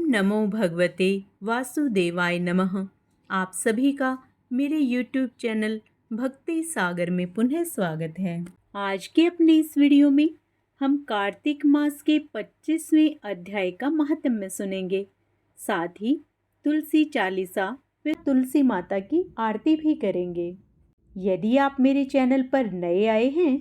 नमो भगवते वासुदेवाय नमः। आप सभी का मेरे YouTube चैनल भक्ति सागर में पुनः स्वागत है। आज के अपने इस वीडियो में हम कार्तिक मास के 25वें अध्याय का महात्म्य सुनेंगे। साथ ही तुलसी चालीसा व तुलसी माता की आरती भी करेंगे। यदि आप मेरे चैनल पर नए आए हैं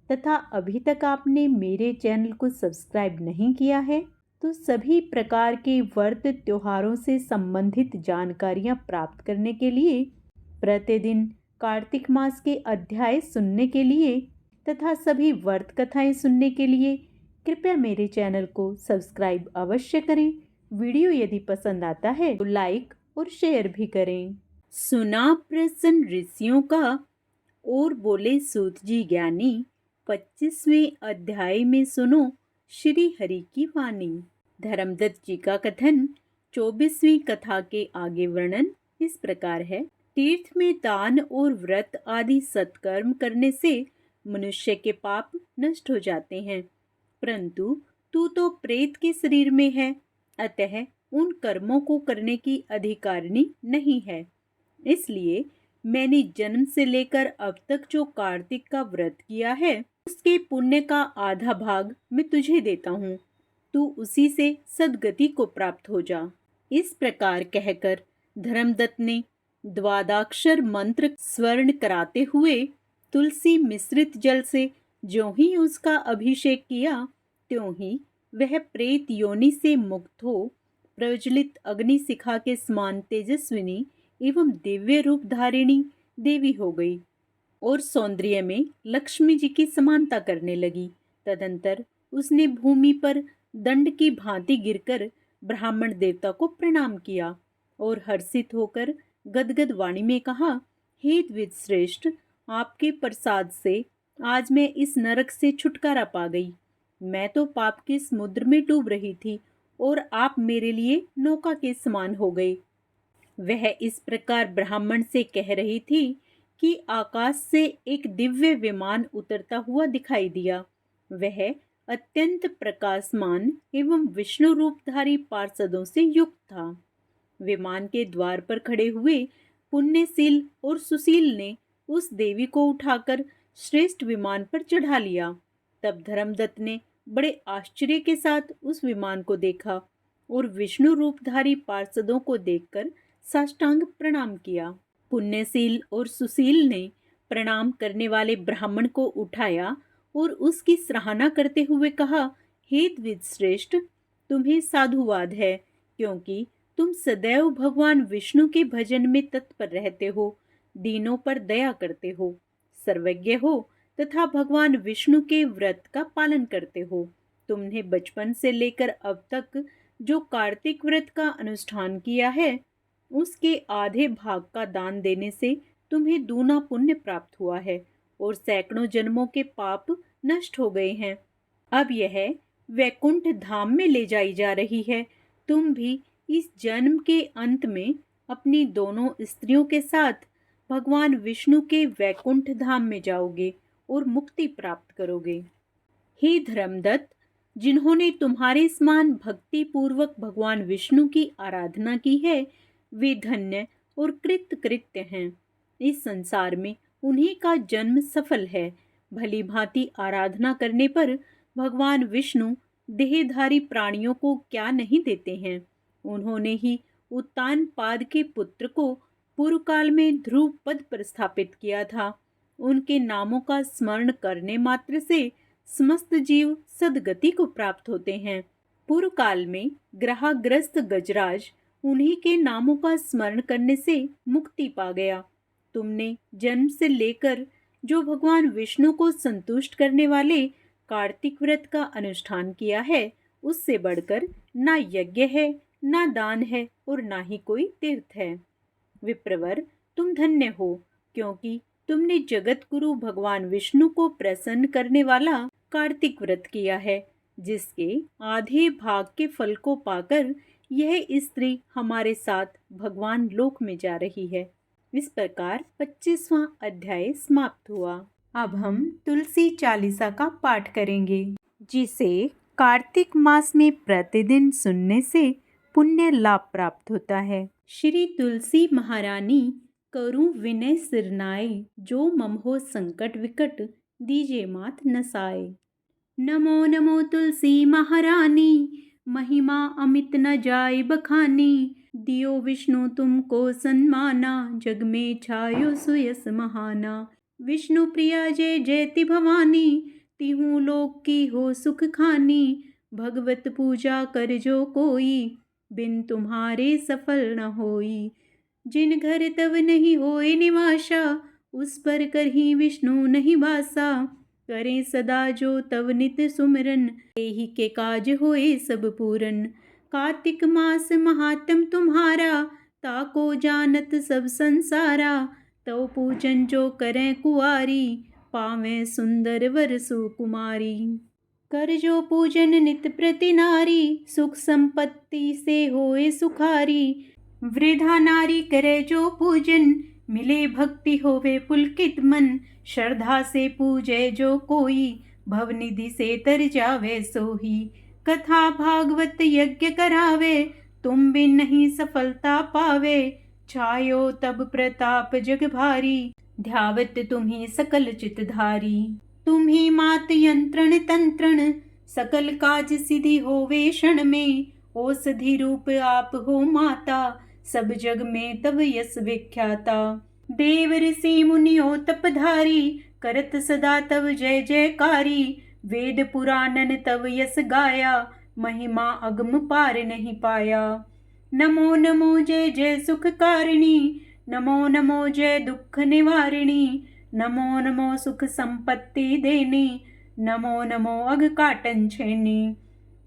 तथा अभी तक आपने मेरे चैनल को सब्सक्राइब नहीं किया है तो सभी प्रकार के व्रत त्योहारों से संबंधित जानकारियां प्राप्त करने के लिए, प्रतिदिन कार्तिक मास के अध्याय सुनने के लिए तथा सभी व्रत कथाएं सुनने के लिए कृपया मेरे चैनल को सब्सक्राइब अवश्य करें। वीडियो यदि पसंद आता है तो लाइक और शेयर भी करें। सुना प्रसन्न ऋषियों का और बोले सूत जी ज्ञानी, 25वें अध्याय में सुनो श्री हरि की वाणी। धर्मदत्त जी का कथन 24वीं कथा के आगे वर्णन इस प्रकार है। तीर्थ में दान और व्रत आदि सत्कर्म करने से मनुष्य के पाप नष्ट हो जाते हैं, परंतु तू तो प्रेत के शरीर में है, अतः उन कर्मों को करने की अधिकारिणी नहीं है। इसलिए मैंने जन्म से लेकर अब तक जो कार्तिक का व्रत किया है उसके पुण्य का आधा भाग मैं तुझे देता हूँ, तू उसी से सद्गति को प्राप्त हो जा। इस प्रकार कहकर धर्मदत्त ने द्वादशाक्षर मंत्र स्वर्ण कराते हुए तुलसी मिश्रित जल से ज्यों ही उसका अभिषेक किया त्यों ही वह प्रेत योनि से मुक्त हो प्रज्वलित अग्नि शिखा के समान तेजस्विनी एवं दिव्य रूप धारिणी देवी हो गई और सौंदर्य में लक्ष्मी जी की समानता करने लगी। तदंतर उसने भूमि पर दंड की भांति गिरकर ब्राह्मण देवता को प्रणाम किया और हर्षित होकर गदगद वाणी में कहा, हे द्विज श्रेष्ठ, आपके प्रसाद से आज मैं इस नरक से छुटकारा पा गई। मैं तो पाप के समुद्र में डूब रही थी और आप मेरे लिए नौका के समान हो गए। वह इस प्रकार ब्राह्मण से कह रही थी कि आकाश से एक दिव्य विमान उतरता हुआ दिखाई दिया। वह अत्यंत प्रकाशमान एवं विष्णु रूपधारी पार्षदों से युक्त था। विमान के द्वार पर खड़े हुए पुण्यशील और सुशील ने उस देवी को उठाकर श्रेष्ठ विमान पर चढ़ा लिया। तब धर्मदत्त ने बड़े आश्चर्य के साथ उस विमान को देखा और विष्णु रूपधारी पार्षदों को देखकर साष्टांग प्रणाम किया। पुण्यशील और सुशील ने प्रणाम करने वाले ब्राह्मण को उठाया और उसकी सराहना करते हुए कहा, हे द्विज श्रेष्ठ, तुम्हें साधुवाद है, क्योंकि तुम सदैव भगवान विष्णु के भजन में तत्पर रहते हो, दीनों पर दया करते हो, सर्वज्ञ हो तथा भगवान विष्णु के व्रत का पालन करते हो। तुमने बचपन से लेकर अब तक जो कार्तिक व्रत का अनुष्ठान किया है उसके आधे भाग का दान देने से तुम्हें दूना पुण्य प्राप्त हुआ है और सैकड़ों जन्मों के पाप नष्ट हो गए हैं। अब यह वैकुंठ धाम में ले जाई जा रही है। तुम भी इस जन्म के अंत में अपनी दोनों स्त्रियों के साथ भगवान विष्णु के वैकुंठ धाम में जाओगे और मुक्ति प्राप्त करोगे। हे धर्मदत्त, जिन्होंने तुम्हारे समान भक्ति पूर्वक भगवान विष्णु की आराधना की है वे धन्य और कृतकृत्य हैं। इस संसार में उन्हीं का जन्म सफल है। भली भांति आराधना करने पर भगवान विष्णु देहधारी प्राणियों को क्या नहीं देते हैं। उन्होंने ही उत्तानपाद के पुत्र को पूर्व काल में ध्रुव पद पर स्थापित किया था। उनके नामों का स्मरण करने मात्र से समस्त जीव सद्गति को प्राप्त होते हैं। पूर्व काल में ग्रहाग्रस्त गजराज उन्हीं के नामों का स्मरण करने से मुक्ति पा गया। तुमने जन्म से लेकर जो भगवान विष्णु को संतुष्ट करने वाले कार्तिक व्रत का अनुष्ठान किया है उससे बढ़कर ना यज्ञ है, ना दान है और ना ही कोई तीर्थ है। विप्रवर, तुम धन्य हो, क्योंकि तुमने जगत गुरु भगवान विष्णु को प्रसन्न करने वाला कार्तिक व्रत किया है, जिसके आधे भाग के फल को पाकर यह स्त्री हमारे साथ भगवान लोक में जा रही है। इस प्रकार 25वां अध्याय समाप्त हुआ। अब हम तुलसी चालीसा का पाठ करेंगे, जिसे कार्तिक मास में प्रतिदिन सुनने से पुण्य लाभ प्राप्त होता है। श्री तुलसी महारानी करूं विनय सिरनाए, जो मम हो संकट विकट दीजे मात नसाए। नमो नमो तुलसी महारानी, महिमा अमित न जाय बखानी। दियो विष्णु तुमको सन्माना, जग में छायो सुयस महाना। विष्णु प्रिया जय जयति भवानी, तिहु लोक की हो सुख खानी। भगवत पूजा कर जो कोई, बिन तुम्हारे सफल न होई। जिन घर तव नहीं होए निवासा, उस पर करही विष्णु नहीं वासा। करें सदा जो तव नित सुमिरन, एहि के काज होए सब पूरन। कार्तिक मास महात्म तुम्हारा, ताको जानत सब संसारा। तव पूजन जो करें कुआरी, पावें सुंदर वर सुकुमारी। कर जो पूजन नित प्रति नारी, सुख संपत्ति से होए सुखारी। वृद्धा नारी करे जो पूजन, मिले भक्ति होवे पुलकित मन। श्रद्धा से पूजे जो कोई, भवनिधि से तर जावे सोही। कथा भागवत यज्ञ करावे, तुम बिन नहीं सफलता पावे। छायो तब प्रताप जग भारी, ध्यावत तुम्ही सकल चितधारी। तुम्ही मात यंत्रण तंत्रण, सकल काज सिद्धि होवे क्षण में। औषधि रूप आप हो माता, सब जग में तब यस विख्याता। देव ऋषि मुनियो तपधारी, करत सदा तव जय जयकारी। वेद पुराणन तव यस गाया, महिमा अगम पार नहीं पाया। नमो नमो जय जय सुख कारिणी, नमो नमो जय दुख निवारिणी। नमो नमो सुख संपत्ति देनी, नमो नमो अघ काटन छेनी।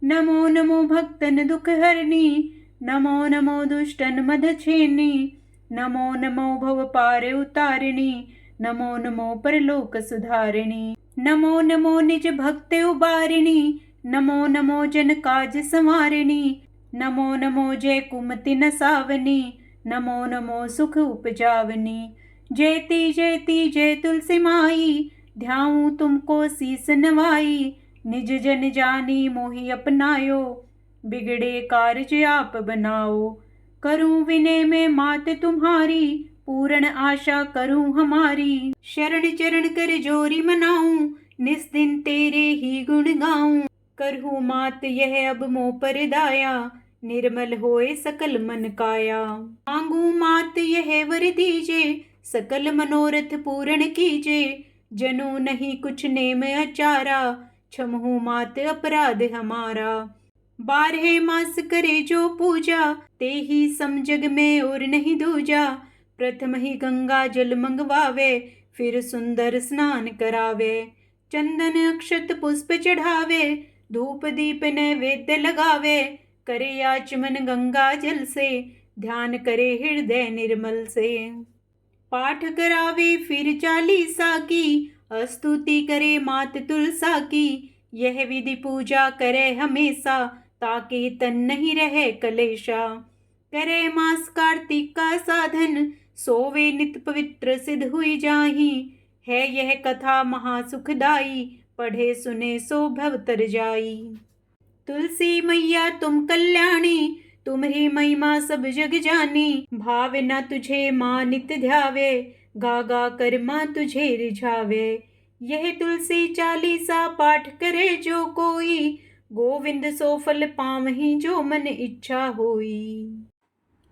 नमो नमो भक्तन दुख हरणी, नमो नमो दुष्टन मद छेनी। नमो नमो भव पार उतारिणी, नमो नमो परलोक सुधारिणी। नमो नमो निज भक्त उबारिणी, नमो नमो जन काज संवारिणी। नमो नमो जय कुमति नसावनी, नमो नमो सुख उपजावनी। जयति जयति जय तुलसी माई, ध्याऊं तुमको शीस नवाई। निज जन जानी मोहि अपनायो, बिगड़े कार्य आप बनाओ। करूं विनय में मात तुम्हारी, पूर्ण आशा करूं हमारी। शरण चरण कर जोरी मनाऊं, निस दिन तेरे ही गुण गाऊं। करहूं मात यह अब मोह पर दाया, निर्मल होए सकल मन काया। मांगू मात यह वर दीजे, सकल मनोरथ पूर्ण कीजे। जनु नहीं कुछ नेम अचारा, क्षमहु मात अपराध हमारा। 12 मास करे जो पूजा, ते ही सम जग में और नहीं दूजा। प्रथम ही गंगा जल मंगवावे, फिर सुंदर स्नान करावे। चंदन अक्षत पुष्प चढ़ावे, धूप दीप नैवेद्य लगावे। करे आचमन गंगा जल से, ध्यान करे हृदय निर्मल से। पाठ करावे फिर चालीसा की, स्तुति करे मात तुलसा की। यह विधि पूजा करे हमेशा, ताकि तन नहीं रहे कलेशा। करे मास कार्तिक का साधन, सोवे नित पवित्र सिद्ध हुई जाही। है यह कथा महासुखदाई, पढ़े सुने सो भव तर जाई। तुलसी मैया तुम कल्याणी, तुम्हारी महिमा सब जग जानी। भाव न तुझे माँ नित ध्यावे, गा गा कर माँ तुझे रिझावे। यह तुलसी चालीसा पाठ करे जो कोई, गोविंद सो फल पावहीं जो मन इच्छा होई।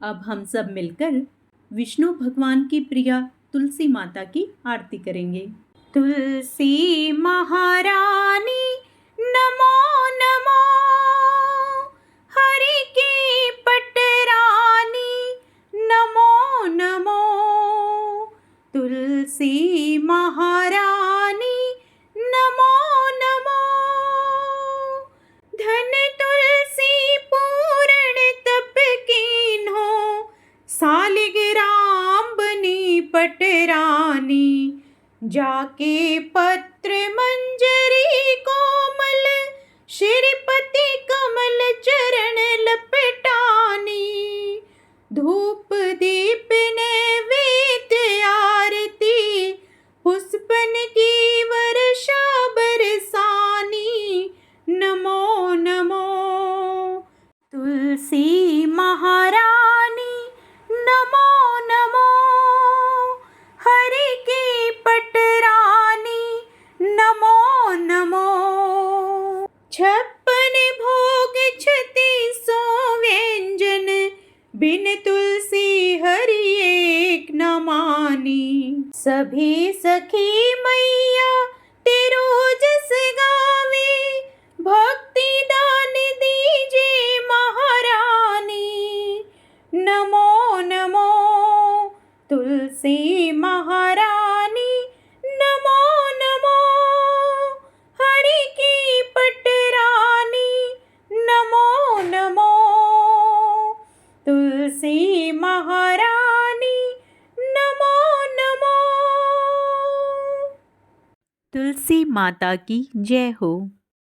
अब हम सब मिलकर विष्णु भगवान की प्रिया तुलसी माता की आरती करेंगे। तुलसी महारानी नमो नमो, हरि की पटरानी नमो नमो। तुलसी महारानी नमो नमो, धन तुलसी पूर्ण तप कीन्हो। सालिग्राम बनी पटरानी, जाके पत्र मंजरी कोमल। श्रीपति कमल चरण लपटानी, धूप दीप नैवेद्य आरती। पुष्पन की वर्षा बरसानी, नमो नमो। तुलसी महारानी नमो नमो, हरि की पटरानी नमो नमो। 56 भोग 3600 व्यंजन, बिन तुलसी हरि एक न मानी। सभी सखी मैया तेरो जस गावे, भक्ति दान दीजे महारानी। नमो नमो तुलसी महारानी, नमो नमो हरि की पटरानी, नमो नमो तुलसी महारानी, नमो नमो। तुलसी माता की जय हो।